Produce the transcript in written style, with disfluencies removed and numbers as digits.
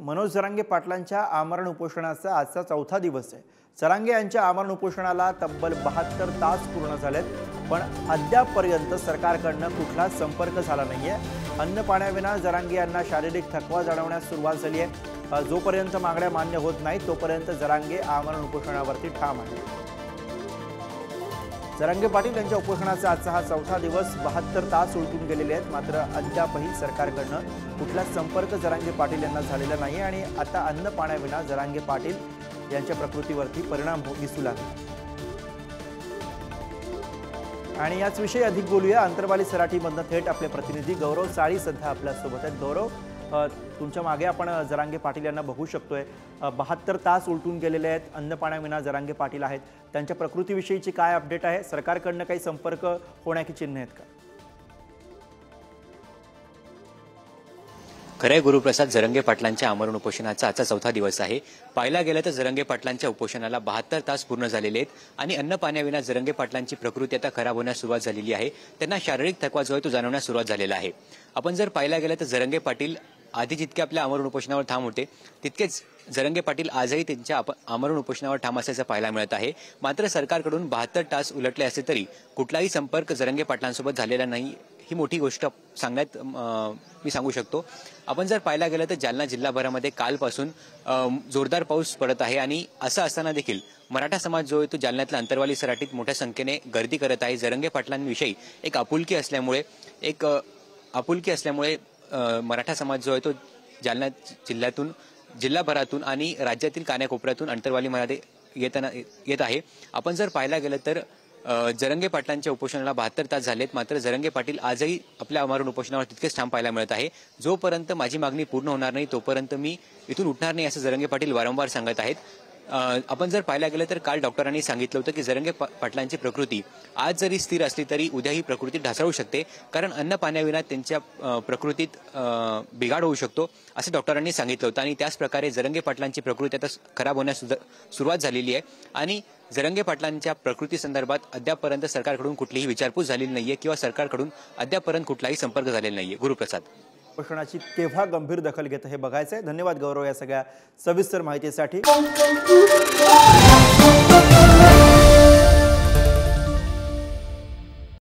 मनोज जरांगे पाटलांच्या आमरण उपोषणाचा आजचा चौथा दिवस आहे। जरांगे यांच्या आमरण उपोषणाला तब्बल 72 तास पूर्ण झालेत, पण अद्यापपर्यंत सरकारकडून कुठलाच संपर्क झाला नाहीये। अन्न पाण्याविना जरांगे यांना शारीरिक थकवा जाणवण्यास सुरुवात झाली आहे। जोपर्यंत मागण्या मान्य होत नाही तोपर्यंत जरांगे आमरण उपोषणावरती ठाम आहेत। जरांगे पाटील यांच्या उपोषणाचा आजचा हा चौथा दिवस 72 तास उलटून गेलेले आहेत, मात्र अद्यापही सरकारकडून कुठलाच संपर्क जरांगे पाटील यांना झालेला नाही आणि आता अन्न पाण्याविना जरांगे पाटील यांच्या प्रकृतीवरती परिणाम दिसू लागले। आणि याच विषयी अधिक बोलूया। अंतरवाली सराटीमधून थेट आपले प्रतिनिधी गौरव साळी सध्या आपल्या सोबत आहेत। गौरव, तुमच्या मागे आपण जरांगे पाटील यांना बघू शकतोय। 72 तास उलटून गेलेले आहेत, अन्न पाण्याविना जरांगे पाटील आहेत। त्यांच्या प्रकृतीविषयीची काय अपडेट आहे? सरकारकडून काही संपर्क होण्याची चिन्ह आहेत का? खरे गुरुप्रसाद, जरांगे पाटलांच्या आमरण उपोषणाचा आजचा चौथा दिवस आहे। पाहिला गेलं तर जरांगे पाटलांच्या उपोषणाला 72 तास पूर्ण झालेले आहेत आणि अन्न पाण्याविना जरांगे पाटलांची प्रकृती आता खराब होण्यास सुरुवात झालेली आहे। त्यांना शारीरिक थकवा जो आहे तो जाणवण्यास सुरुवात झालेला आहे। आपण जर पाहिला गेलं तर जरांगे पाटील आधी जितके आपल्या आमरण उपोषणावर ठाम होते तितकेच जरांगे पाटील आजही त्यांच्या आमरण उपोषणावर ठाम असल्याचं पाहायला मिळत आहे। मात्र सरकारकडून 72 तास उलटले असले तरी कुठलाही संपर्क जरांगे पाटलांसोबत झालेला नाही, ही मोठी गोष्ट सांगण्यात मी सांगू शकतो। आपण जर पाहिला गेलं तर जालना जिल्हाभरामध्ये कालपासून जोरदार पाऊस पडत आहे आणि असं असताना देखील मराठा समाज जो आहे तो जालन्यातल्या अंतरवाली सराटीत मोठ्या संख्येने गर्दी करत आहे। जरांगे पाटलांविषयी एक आपुलकी असल्यामुळे मराठा समाज जो आहे तो जालना जिल्ह्यातून जिल्हाभरातून आणि राज्यातील कानाकोपऱ्यातून अंतरवालीमध्ये येत आहे। आपण जर पाहायला गेलं तर जरांगे पाटलांच्या उपोषणाला 72 तास झालेत, मात्र जरांगे पाटील आजही आपल्या आमरण उपोषणावर तितकेच ठाम पाहायला मिळत आहे। जोपर्यंत माझी मागणी पूर्ण होणार नाही तोपर्यंत मी इथून उठणार नाही असं जरांगे पाटील वारंवार सांगत आहेत। आपण जर पाहायला गेलं तर काल डॉक्टरांनी सांगितलं होतं की जरांगे पाटलांची प्रकृती आज जरी स्थिर असली तरी उद्या ही प्रकृती ढासळू शकते, कारण अन्न पाण्याविना त्यांच्या प्रकृतीत बिघाड होऊ शकतो असं डॉक्टरांनी सांगितलं होतं। आणि त्याच प्रकारे जरांगे पाटलांची प्रकृती आता खराब होण्यास सुरुवात झालेली आहे आणि जरांगे पाटलांच्या प्रकृती संदर्भात अद्यापपर्यंत सरकारकडून कुठलीही विचारपूस झालेली नाहीये किंवा सरकारकडून अद्यापपर्यंत कुठलाही संपर्क झालेला नाहीये। गुरुप्रसाद, उपोषणाची केव्हा गंभीर दखल घेत हे बघायचंय। धन्यवाद गौरव या सगळ्या सविस्तर माहितीसाठी।